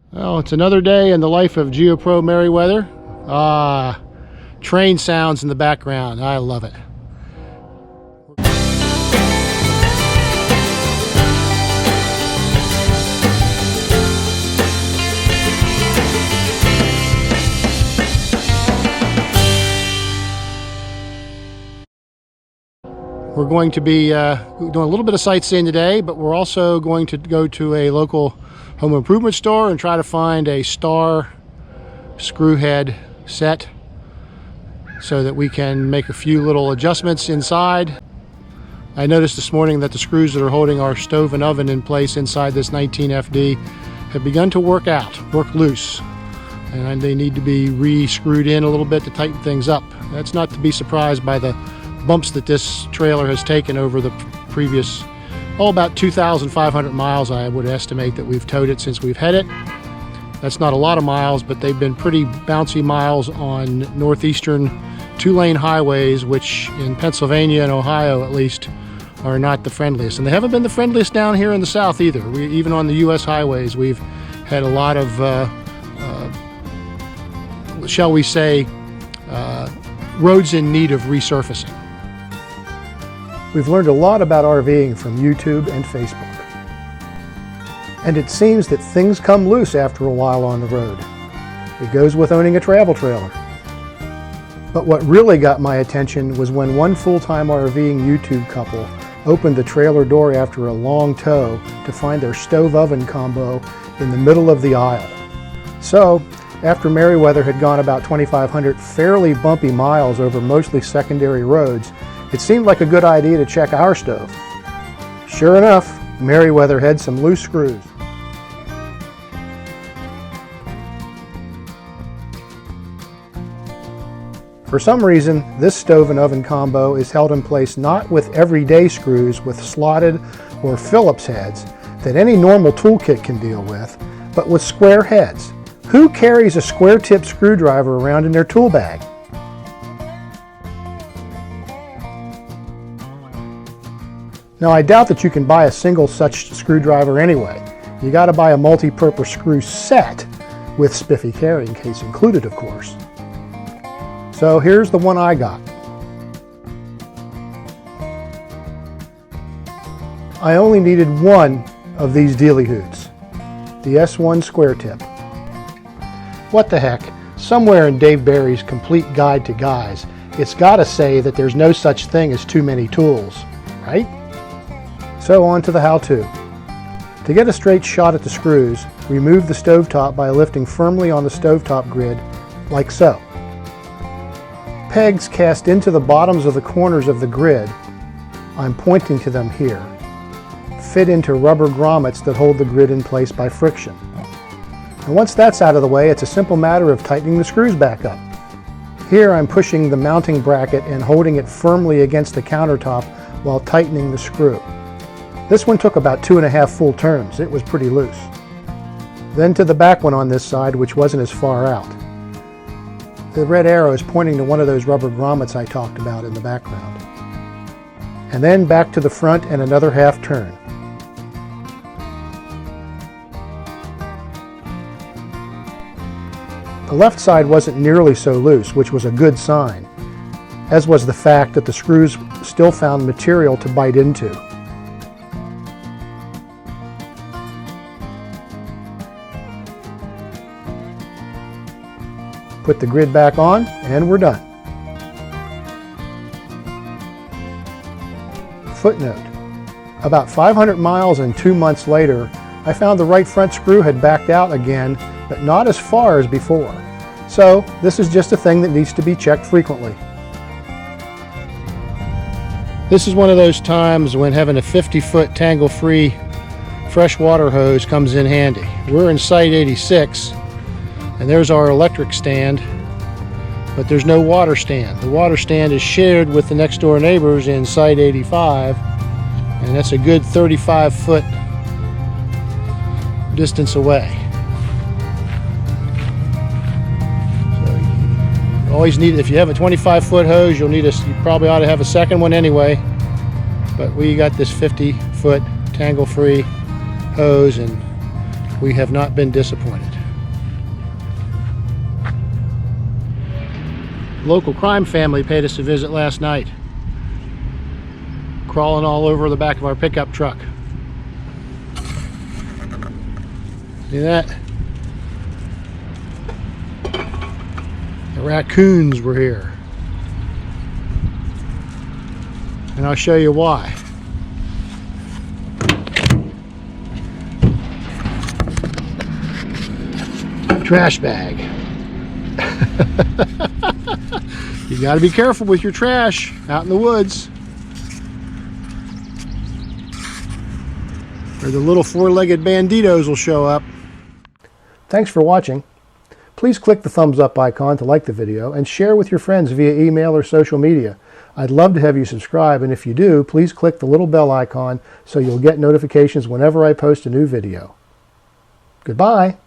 Well, it's another day in the life of Geo Pro Meriwether. Train sounds in the background. I love it. We're going to be doing a little bit of sightseeing today, but we're also going to go to a local home improvement store and try to find a star screw head set so that we can make a few little adjustments inside. I noticed this morning that the screws that are holding our stove and oven in place inside this 19FD have begun to work loose, and they need to be re-screwed in a little bit to tighten things up. That's not to be surprised by the bumps that this trailer has taken over the previous, about 2,500 miles I would estimate that we've towed it since we've had it. That's not a lot of miles, but they've been pretty bouncy miles on northeastern two-lane highways, which in Pennsylvania and Ohio at least are not the friendliest. And they haven't been the friendliest down here in the south either. Even on the US highways, we've had a lot of, shall we say, roads in need of resurfacing. We've learned a lot about RVing from YouTube and Facebook. And it seems that things come loose after a while on the road. It goes with owning a travel trailer. But what really got my attention was when one full-time RVing YouTube couple opened the trailer door after a long tow to find their stove oven combo in the middle of the aisle. So, after Meriwether had gone about 2,500 fairly bumpy miles over mostly secondary roads, it seemed like a good idea to check our stove. Sure enough, Meriwether had some loose screws. For some reason, this stove and oven combo is held in place not with everyday screws with slotted or Phillips heads that any normal toolkit can deal with, but with square heads. Who carries a square-tip screwdriver around in their tool bag? Now, I doubt that you can buy a single such screwdriver anyway. You got to buy a multi-purpose screw set with spiffy carrying case included, of course. So here's the one I got. I only needed one of these dealy-hoots, the S1 square tip. What the heck, somewhere in Dave Barry's Complete Guide to Guys, it's got to say that there's no such thing as too many tools, right? So on to the how-to. To get a straight shot at the screws, remove the stovetop by lifting firmly on the stovetop grid, like so. Pegs cast into the bottoms of the corners of the grid, I'm pointing to them here, fit into rubber grommets that hold the grid in place by friction. And once that's out of the way, it's a simple matter of tightening the screws back up. Here I'm pushing the mounting bracket and holding it firmly against the countertop while tightening the screw. This one took about 2.5 full turns. It was pretty loose. Then to the back one on this side, which wasn't as far out. The red arrow is pointing to one of those rubber grommets I talked about in the background. And then back to the front and another half turn. The left side wasn't nearly so loose, which was a good sign, as was the fact that the screws still found material to bite into. Put the grid back on, and we're done. Footnote: about 500 miles and 2 months later, I found the right front screw had backed out again, but not as far as before. So this is just a thing that needs to be checked frequently. This is one of those times when having a 50-foot tangle-free freshwater hose comes in handy. We're in Site 86. And there's our electric stand, but there's no water stand. The water stand is shared with the next door neighbors in Site 85, and that's a good 35-foot distance away. So you always need, if you have a 25-foot hose, you probably ought to have a second one anyway, but we got this 50-foot tangle-free hose, and we have not been disappointed. local crime family paid us a visit last night, crawling all over the back of our pickup truck. See that? The raccoons were here. And I'll show you why. Trash bag. You got to be careful with your trash out in the woods, or the little four-legged banditos will show up. Thanks for watching. Please click the thumbs up icon to like the video and share with your friends via email or social media. I'd love to have you subscribe, and if you do, please click the little bell icon so you'll get notifications whenever I post a new video. Goodbye.